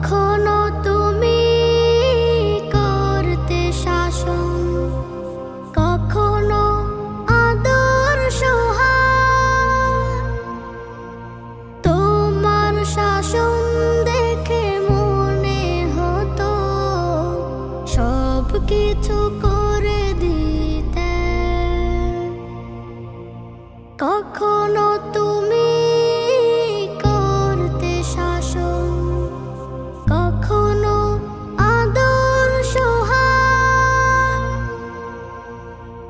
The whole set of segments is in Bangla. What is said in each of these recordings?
কখনো তুমি করতে শাসন, কখনো আদর সোহাগ। তোমার শাসন দেখে মনে হতো সব কিছু করে দিতে। কখনো তুমি করতে শাসন, কখনো আদর সোহাগ।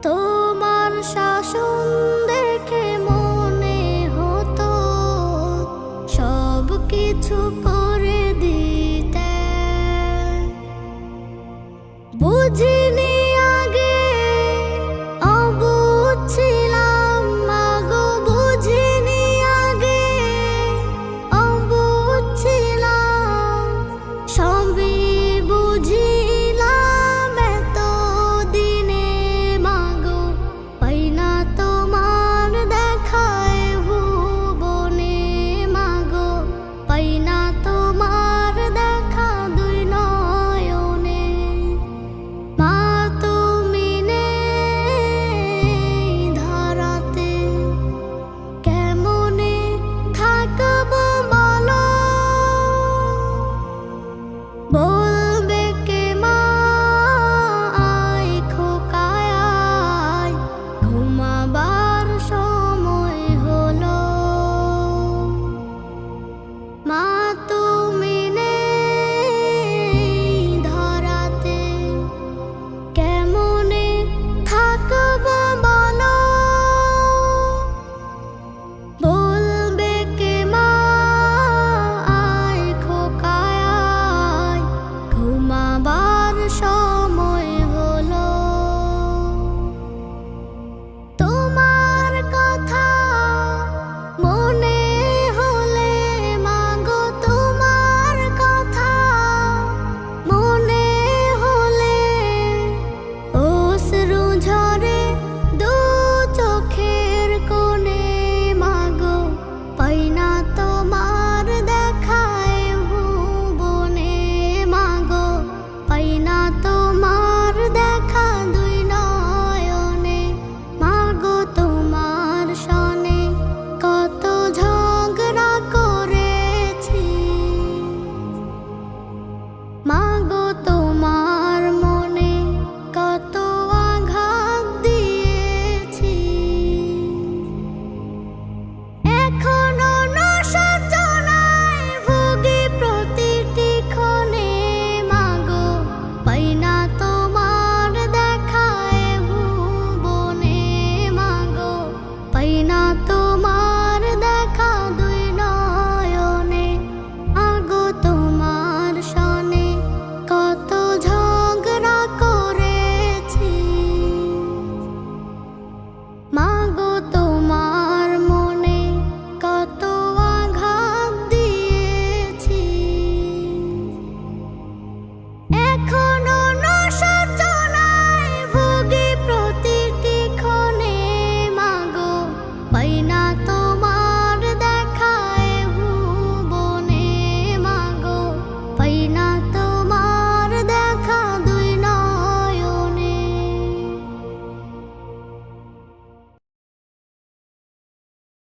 তোমার শাসন দেখে মনে হতো সব কিছু করে দিতে। বুঝিনি আগে, অবুঝ ছিলাম মাগো, বুঝিনি আগে, অবুঝ ছিলাম। সবই বুঝিলাম এত দিনে মাগো, পাই না তোমার দেখায় ভুবনে মাগো, পাই না তোমার দেখা দুই নয়নে। মা তুমি নেই ধরাতে, কেমনে থাকবো বলো।